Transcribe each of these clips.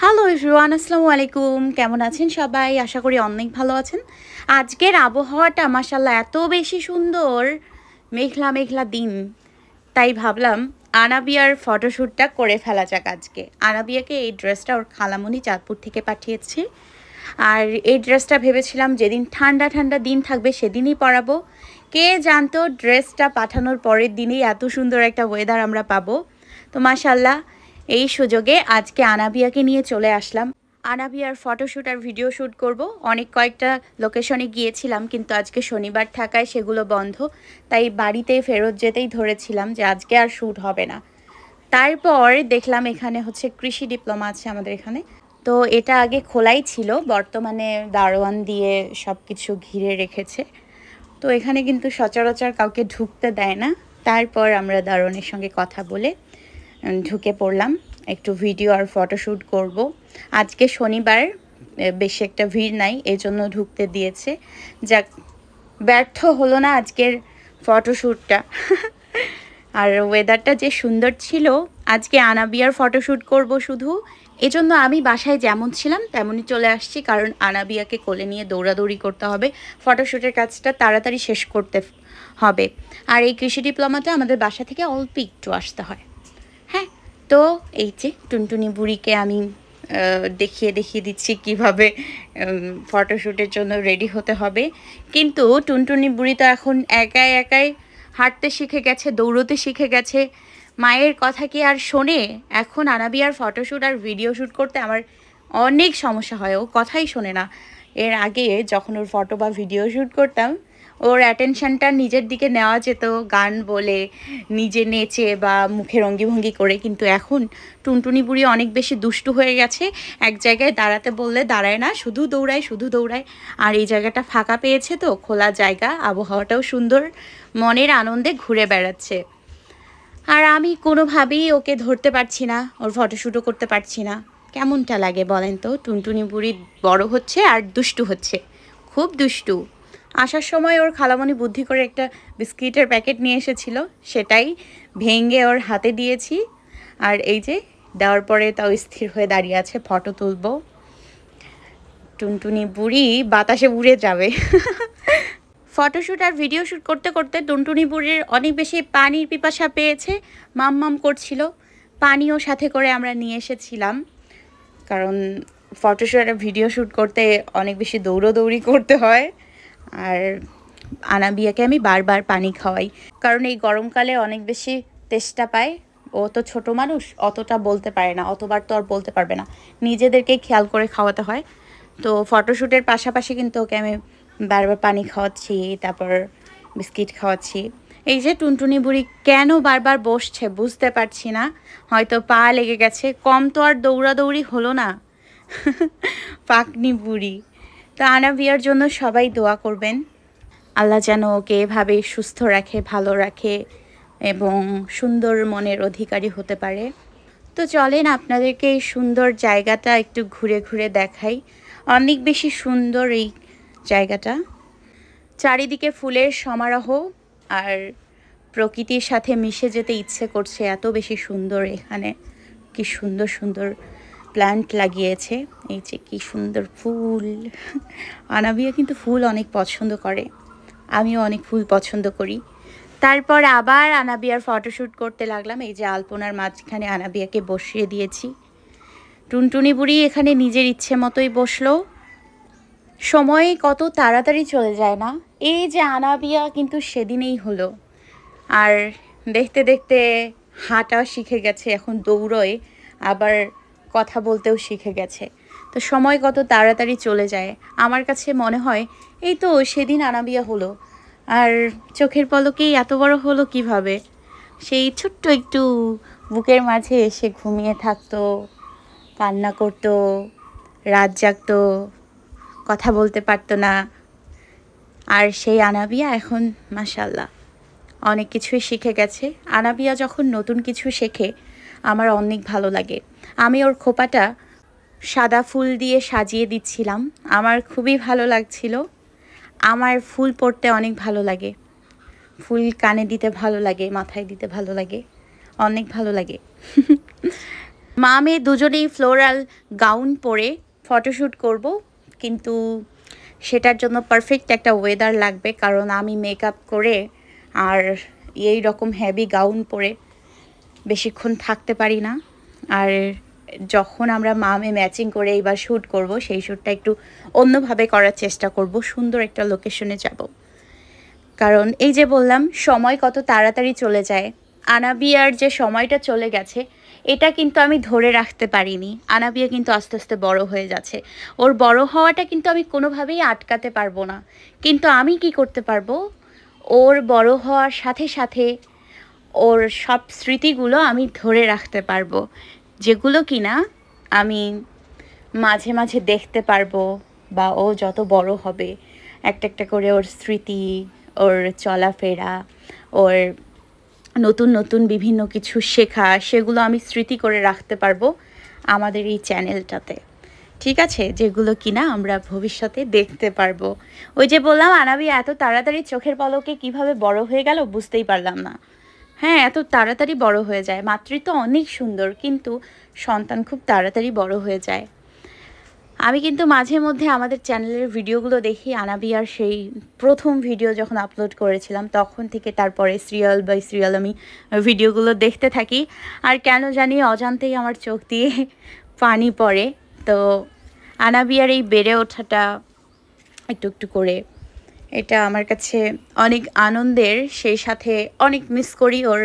Hello everyone, আসসালামু আলাইকুম। কেমন আছেন সবাই? আশা করি অনেক ভালো আছেন। আজকের আবহাওয়াটা মাশাআল্লাহ এত বেশি সুন্দর, মেঘলা মেঘলা দিন। তাই ভাবলাম আনাবিয়ার ফটোশ্যুটটা করে ফেলা যাক আজকে। আনাবিয়াকে এই ড্রেসটা ওর খালামণি চাঁদপুর থেকে পাঠিয়েছে। আর এই ড্রেসটা ভেবেছিলাম যেদিন ঠান্ডা ঠান্ডা দিন থাকবে সেদিনই পরাবো। কে জানতো ড্রেসটা পাঠানোর পরের দিনেই এত সুন্দর একটা ওয়েদার আমরা পাবো। তো মাশাআল্লাহ এই সুযোগে আজকে আনাবিয়াকে নিয়ে চলে আসলাম। আনাবিয়ার ফটোশ্যুট আর ভিডিও শ্যুট করব। অনেক কয়েকটা লোকেশনে গিয়েছিলাম, কিন্তু আজকে শনিবার থাকায় সেগুলো বন্ধ। তাই বাড়িতে ফেরত যেতেই ধরেছিলাম যে আজকে আর শ্যুট হবে না। তারপর দেখলাম এখানে হচ্ছে কৃষি ডিপ্লোমা আছে আমাদের এখানে। তো এটা আগে খোলাই ছিল, বর্তমানে দারোয়ান দিয়ে সব কিছু ঘিরে রেখেছে। তো এখানে কিন্তু সচরাচর কাউকে ঢুকতে দেয় না। তারপর আমরা দারোয়ানের সঙ্গে কথা বলে ঢুকে পড়লাম। একটু ভিডিও আর ফটোশ্যুট করব। আজকে শনিবার, বেশি একটা ভিড় নাই, এজন্য ঢুকতে দিয়েছে। যাক, ব্যর্থ হলো না আজকের ফটোশ্যুটটা। আর ওয়েদারটা যে সুন্দর ছিল, আজকে আনাবিয়ার ফটোশ্যুট করব শুধু। এজন্য আমি বাসায় যেমন ছিলাম তেমনই চলে আসছি, কারণ আনাবিয়াকে কোলে নিয়ে দৌড়াদৌড়ি করতে হবে, ফটোশ্যুটের কাজটা তাড়াতাড়ি শেষ করতে হবে। আর এই কৃষি ডিপ্লোমাতে আমাদের বাসা থেকে অল্প একটু আসতে হয়। হ্যাঁ, তো এই যে টুনটুনি বুড়িকে আমি দেখিয়ে দিচ্ছি কিভাবে ফটোশ্যুটের জন্য রেডি হতে হবে। কিন্তু টুনটুনি বুড়ি তো এখন একাই একাই হাঁটতে শিখে গেছে, দৌড়তে শিখে গেছে। মায়ের কথা কি আর শোনে? এখন আনাবিয়ার ফটোশ্যুট আর ভিডিও শ্যুট করতে আমার অনেক সমস্যা হয়, ও কথাই শোনে না। এর আগে যখন ওর ফটো বা ভিডিও শ্যুট করতাম, ওর অ্যাটেনশনটা নিজের দিকে নেওয়া যেত গান বলে, নিজে নেচে বা মুখের অঙ্গিভঙ্গি করে। কিন্তু এখন টুনটুনি বুড়ি অনেক বেশি দুষ্টু হয়ে গেছে। এক জায়গায় দাঁড়াতে বললে দাঁড়ায় না, শুধু দৌড়ায়। আর এই জায়গাটা ফাঁকা পেয়েছে, তো খোলা জায়গা, আবহাওয়াটাও সুন্দর, মনের আনন্দে ঘুরে বেড়াচ্ছে। আর আমি কোনোভাবেই ওকে ধরতে পারছি না, ওর ফটোশ্যুটও করতে পারছি না। কেমনটা লাগে বলেন তো? টুনটুনি বুড়ি বড় হচ্ছে আর দুষ্টু হচ্ছে, খুব দুষ্টু। আসার সময় ওর খালামণি বুদ্ধি করে একটা বিস্কিটের প্যাকেট নিয়ে এসেছিল, সেটাই ভেঙে ওর হাতে দিয়েছি। আর এই যে দেওয়ার পরে তাও স্থির হয়ে দাঁড়িয়ে আছে, ফটো তুলবো। টুনটুনি বুড়ি বাতাসে উড়ে যাবে। ফটোশ্যুট আর ভিডিও শ্যুট করতে করতে টুনটুনি বুড়ির অনেক বেশি পানির পিপাসা পেয়েছে, মাম করছিল। পানিও সাথে করে আমরা নিয়ে এসেছিলাম, কারণ ফটোশ্যুট আর ভিডিও শ্যুট করতে অনেক বেশি দৌড়োদৌড়ি করতে হয়। আর আনাবিয়াকে আমি বারবার পানি খাওয়াই, কারণ এই গরমকালে অনেক বেশি তেষ্টা পায়। ও তো ছোট মানুষ, অতটা বলতে পারে না, অতবার তো আর বলতে পারবে না, নিজেদেরকেই খেয়াল করে খাওয়াতে হয়। তো ফটোশ্যুটের পাশাপাশি কিন্তু ওকে আমি বারবার পানি খাওয়াচ্ছি, তারপর বিস্কিট খাওয়াচ্ছি। এই যে টুনটুনি বুড়ি কেন বারবার বসছে বুঝতে পারছি না, হয়তো পা লেগে গেছে। কম তো আর দৌড়াদৌড়ি হলো না। পাকনি বুড়ি। তো আনাবিয়ার জন্য সবাই দোয়া করবেন, আল্লাহ যেন ওকে এভাবে সুস্থ রাখে, ভালো রাখে এবং সুন্দর মনের অধিকারী হতে পারে। তো চলেন আপনাদেরকে এই সুন্দর জায়গাটা একটু ঘুরে ঘুরে দেখাই। অনেক বেশি সুন্দর এই জায়গাটা, চারিদিকে ফুলের সমারোহ, আর প্রকৃতির সাথে মিশে যেতে ইচ্ছে করছে, এত বেশি সুন্দর এখানে। কি সুন্দর সুন্দর প্ল্যান্ট লাগিয়েছে, এই যে কি সুন্দর ফুল। আনাবিয়া কিন্তু ফুল অনেক পছন্দ করে, আমিও অনেক ফুল পছন্দ করি। তারপর আবার আনাবিয়ার ফটোশ্যুট করতে লাগলাম। এই যে আলপনার মাঝখানে আনাবিয়াকে বসিয়ে দিয়েছি। টুনটুনি বুড়ি এখানে নিজের ইচ্ছে মতোই বসলো। সময় কত তাড়াতাড়ি চলে যায় না। এই যে আনাবিয়া কিন্তু সেদিনেই হলো, আর দেখতে দেখতে হাঁটা শিখে গেছে, এখন দৌড়োয়, আবার কথা বলতেও শিখে গেছে। তো সময় কত তাড়াতাড়ি চলে যায়। আমার কাছে মনে হয় এই তো সেদিন আনাবিয়া হলো, আর চোখের পলকেই এত বড় হলো কিভাবে। সেই ছোট্ট একটু বুকের মাঝে এসে ঘুমিয়ে থাকতো, কান্না করতো, রাত জাগতো, কথা বলতে পারতো না। আর সেই আনাবিয়া এখন মাশাআল্লাহ অনেক কিছুই শিখে গেছে। আনাবিয়া যখন নতুন কিছু শেখে আমার অনেক ভালো লাগে। আমি ওর খোপাটা সাদা ফুল দিয়ে সাজিয়ে দিচ্ছিলাম, আমার খুবই ভালো লাগছিল। আমার ফুল পরতে অনেক ভালো লাগে, ফুল কানে দিতে ভালো লাগে, মাথায় দিতে ভালো লাগে, অনেক ভালো লাগে। মা মেয়ে দুজনেই ফ্লোরাল গাউন পরে ফটোশ্যুট করব, কিন্তু সেটার জন্য পারফেক্ট একটা ওয়েদার লাগবে, কারণ আমি মেকআপ করে আর এই রকম হেভি গাউন পরে বেশিক্ষণ থাকতে পারি না। আর যখন আমরা মা মেয়ে ম্যাচিং করে এইবার শ্যুট করব, সেই শ্যুটটা একটু অন্যভাবে করার চেষ্টা করব, সুন্দর একটা লোকেশনে যাব। কারণ এই যে বললাম সময় কত তাড়াতাড়ি চলে যায়, আনাবিয়ার যে সময়টা চলে গেছে এটা কিন্তু আমি ধরে রাখতে পারিনি। আনাবিয়া কিন্তু আস্তে আস্তে বড় হয়ে যাচ্ছে, ওর বড় হওয়াটা কিন্তু আমি কোনোভাবেই আটকাতে পারবো না। কিন্তু আমি কি করতে পারবো, ওর বড় হওয়ার সাথে সাথে ওর সব স্মৃতিগুলো আমি ধরে রাখতে পারবো, যেগুলো কিনা আমি মাঝে মাঝে দেখতে পারবো, বা ও যত বড় হবে একটা একটা করে ওর স্মৃতি, ওর চলাফেরা, ওর নতুন নতুন বিভিন্ন কিছু শেখা, সেগুলো আমি স্মৃতি করে রাখতে পারবো আমাদের এই চ্যানেলটাতে। ঠিক আছে, যেগুলো কিনা আমরা ভবিষ্যতে দেখতে পারবো। ওই যে বললাম আনাবি এত তাড়াতাড়ি চোখের পলকে কিভাবে বড় হয়ে গেল বুঝতেই পারলাম না। হ্যাঁ, এত তাড়াতাড়ি বড় হয়ে যায়, মাতৃত্ব অনেক সুন্দর, কিন্তু সন্তান খুব তাড়াতাড়ি বড় হয়ে যায়। আমি কিন্তু মাঝে মধ্যে আমাদের চ্যানেলের ভিডিওগুলো দেখি, আনাবিয়ার সেই প্রথম ভিডিও যখন আপলোড করেছিলাম তখন থেকে তারপরে সিরিয়াল বাই সিরিয়াল আমি ভিডিওগুলো দেখতে থাকি, আর কেন জানি অজান্তেই আমার চোখ দিয়ে পানি পড়ে। তো আনাবিয়ার এই বেড়ে ওঠাটা একটু একটু করে, এটা আমার কাছে অনেক আনন্দের, সেই সাথে অনেক মিস করি ওর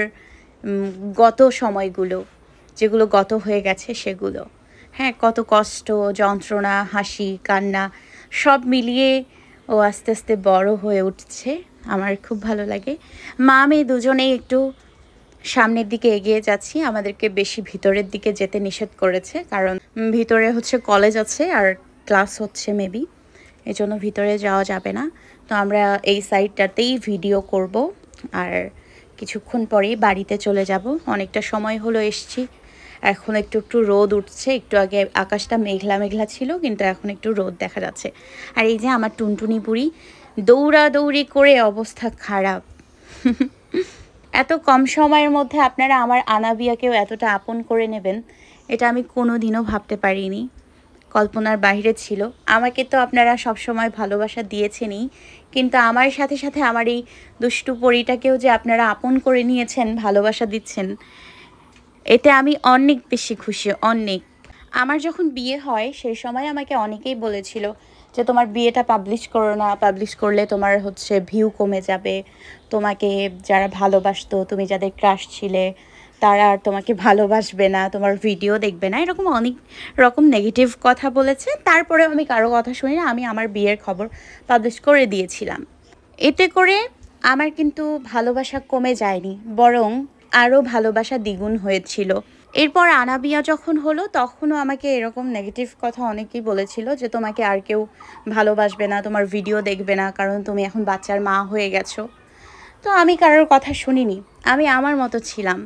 গত সময়গুলো, যেগুলো গত হয়ে গেছে সেগুলো। হ্যাঁ, কত কষ্ট, যন্ত্রণা, হাসি, কান্না সব মিলিয়ে ও আস্তে আস্তে বড় হয়ে উঠছে, আমার খুব ভালো লাগে। মা মেয়ে দুজনেই একটু সামনের দিকে এগিয়ে যাচ্ছি, আমাদেরকে বেশি ভিতরের দিকে যেতে নিষেধ করেছে, কারণ ভিতরে হচ্ছে কলেজ আছে আর ক্লাস হচ্ছে মেবি, এই জন্য ভিতরে যাওয়া যাবে না। তো আমরা এই সাইডটাতেই ভিডিও করব, আর কিছুক্ষণ পরেই বাড়িতে চলে যাব। অনেকটা সময় হলো এসছি, এখন একটু একটু রোদ উঠছে, একটু আগে আকাশটা মেঘলা মেঘলা ছিল, কিন্তু এখন একটু রোদ দেখা যাচ্ছে। আর এই যে আমার টুনটুনি বুড়ি দৌড়াদৌড়ি করে অবস্থা খারাপ। এত কম সময়ের মধ্যে আপনারা আমার আনাবিয়াকেও এতটা আপন করে নেবেন, এটা আমি কোনো দিনও ভাবতে পারিনি, কল্পনার বাইরে ছিল। আমাকে তো আপনারা সব সময় ভালোবাসা দিয়েছেনই, কিন্তু আমার সাথে সাথে আমার এই দুষ্টু পরীটাকেও যে আপনারা আপন করে নিয়েছেন, ভালোবাসা দিচ্ছেন, এতে আমি অনেক বেশি খুশি, অনেক। আমার যখন বিয়ে হয় সেই সময় আমাকে অনেকেই বলেছিল যে তোমার বিয়েটা পাবলিশ করো না, পাবলিশ করলে তোমার হচ্ছে ভিউ কমে যাবে, তোমাকে যারা ভালোবাসতো, তুমি যাদের ক্রাশ ছিলে তারা আর তোমাকে ভালোবাসবে না, তোমার ভিডিও দেখবে না, এরকম অনেক রকম নেগেটিভ কথা বলেছে। তারপরে আমি কারো কথা শুনি না, আমি আমার বিয়ের খবর পাবলিশ করে দিয়েছিলাম। এতে করে আমার কিন্তু ভালোবাসা কমে যায়নি, বরং আরও ভালোবাসা দ্বিগুণ হয়েছিল। এরপর আনাবিয়া যখন হলো তখনও আমাকে এরকম নেগেটিভ কথা অনেকেই বলেছিল যে তোমাকে আর কেউ ভালোবাসবে না, তোমার ভিডিও দেখবে না, কারণ তুমি এখন বাচ্চার মা হয়ে গেছো। তো আমি কারোর কথা শুনিনি, আমি আমার মতো ছিলাম।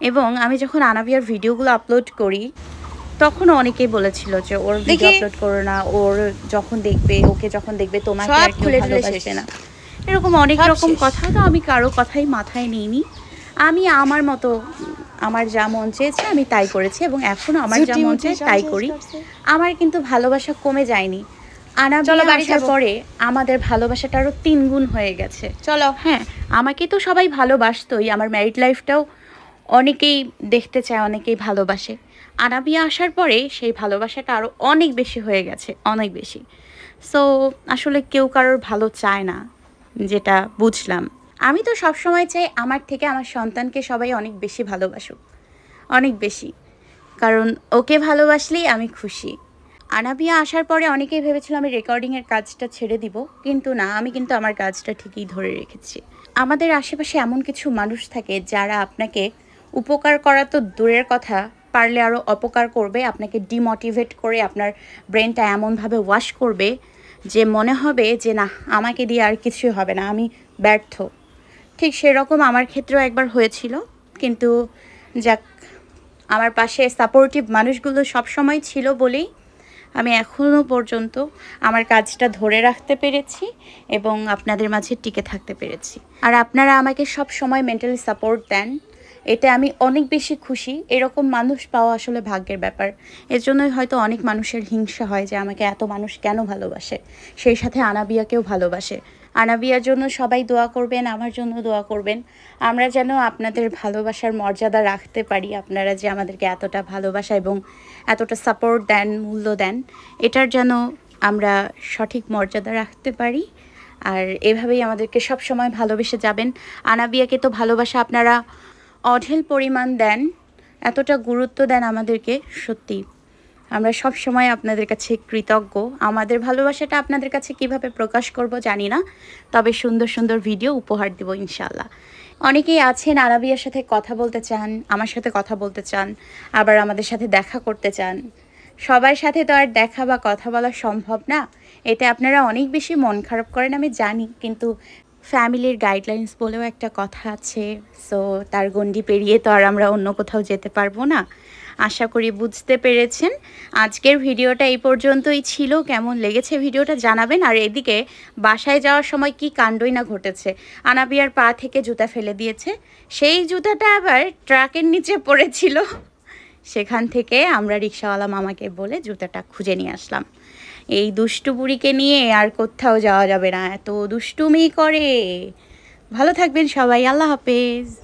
এবং আমি যখন আনাবিয়ার ভিডিওগুলো আপলোড করি তখন অনেকেই বলেছিল যে ওর ভিডিও আপলোড করো না, ওর যখন দেখবে, ওকে যখন দেখবে তোমাকে আর কেউ ভালোবাসবে না, এরকম অনেক রকম কথা। তো আমি কারো কথাই মাথায় নিইনি, আমি আমার মতো, আমার যা মন চেয়েছে আমি তাই করেছি, এবং এখনও আমার যা মন চায় তাই করি। আমার কিন্তু ভালোবাসা কমে যায়নি। আনাবিয়া আসার পরে আমাদের ভালোবাসাটা আরও 3 গুণ হয়ে গেছে। চলো, হ্যাঁ, আমাকে তো সবাই ভালোবাসতোই, আমার ম্যারিড লাইফটাও অনেকেই দেখতে চায়, অনেকেই ভালোবাসে। আনাবিয়া আসার পরে সেই ভালোবাসাটা আরও অনেক বেশি হয়ে গেছে, অনেক বেশি। সো আসলে কেউ কারোর ভালো চায় না, যেটা বুঝলাম। আমি তো সবসময় চাই আমার থেকে আমার সন্তানকে সবাই অনেক বেশি ভালোবাসুক, অনেক বেশি, কারণ ওকে ভালোবাসলেই আমি খুশি। আনাবিয়া আসার পরে অনেকেই ভেবেছিল আমি রেকর্ডিংয়ের কাজটা ছেড়ে দিব, কিন্তু না, আমি কিন্তু আমার কাজটা ঠিকই ধরে রেখেছি। আমাদের আশেপাশে এমন কিছু মানুষ থাকে যারা আপনাকে উপকার করা তো দূরের কথা, পারলে আরও অপকার করবে, আপনাকে ডিমোটিভেট করে আপনার ব্রেনটা এমনভাবে ওয়াশ করবে যে মনে হবে যে না, আমাকে দিয়ে আর কিছুই হবে না, আমি ব্যর্থ। ঠিক সেরকম আমার ক্ষেত্রেও একবার হয়েছিল, কিন্তু যাক, আমার পাশে সাপোর্টিভ মানুষগুলো সবসময় ছিল বলেই আমি এখনও পর্যন্ত আমার কাজটা ধরে রাখতে পেরেছি এবং আপনাদের মাঝে টিকে থাকতে পেরেছি। আর আপনারা আমাকে সব সময় মেন্টালি সাপোর্ট দেন, এতে আমি অনেক বেশি খুশি। এরকম মানুষ পাওয়া আসলে ভাগ্যের ব্যাপার। এর জন্যই হয়তো অনেক মানুষের হিংসা হয় যে আমাকে এত মানুষ কেন ভালোবাসে। সেই সাথে আনাবিয়াকেও ভালোবাসে। আনাবিয়ার জন্য সবাই দোয়া করবেন, আমার জন্য দোয়া করবেন। আমরা যেন আপনাদের ভালোবাসার মর্যাদা রাখতে পারি। আপনারা যে আমাদেরকে এতটা ভালোবাসা এবং এতটা সাপোর্ট দেন, মূল্য দেন, এটার যেন আমরা সঠিক মর্যাদা রাখতে পারি। আর এভাবেই আমাদেরকে সব সময় ভালোবেসে যাবেন। আনাবিয়াকে তো ভালোবাসা আপনারা অঢেল পরিমাণ দেন, এতটা গুরুত্ব দেন আমাদেরকে, সত্যি আমরা সব সময় আপনাদের কাছে কৃতজ্ঞ। আমাদের ভালোবাসাটা আপনাদের কাছে কিভাবে প্রকাশ করব জানি না, তবে সুন্দর সুন্দর ভিডিও উপহার দেব ইনশাল্লাহ। অনেকেই আছেন আনাবিয়ার সাথে কথা বলতে চান, আমার সাথে কথা বলতে চান, আবার আমাদের সাথে দেখা করতে চান। সবার সাথে তো আর দেখা বা কথা বলা সম্ভব না। এতে আপনারা অনেক বেশি মন খারাপ করেন আমি জানি, কিন্তু ফ্যামিলির গাইডলাইন্স বলেও একটা কথা আছে। সো তার গণ্ডি পেরিয়ে তো আর আমরা অন্য কোথাও যেতে পারবো না। আশা করি বুঝতে পেরেছেন। আজকের ভিডিওটা এই পর্যন্তই ছিল। কেমন লেগেছে ভিডিওটা জানাবেন। আর এদিকে বাসায় যাওয়ার সময় কি কাণ্ডই না ঘটেছে। আনাবিয়ার পা থেকে জুতা ফেলে দিয়েছে, সেই জুতাটা আবার ট্রাকের নিচে পড়েছিল। সেখান থেকে আমরা রিক্সাওয়ালা মামাকে বলে জুতাটা খুঁজে নিয়ে আসলাম। এই দুষ্টু বুড়িকে নিয়ে আর কোথাও যাওয়া যাবে না, এত দুষ্টুমি করে। ভালো থাকবেন সবাই, আল্লাহ হাফেজ।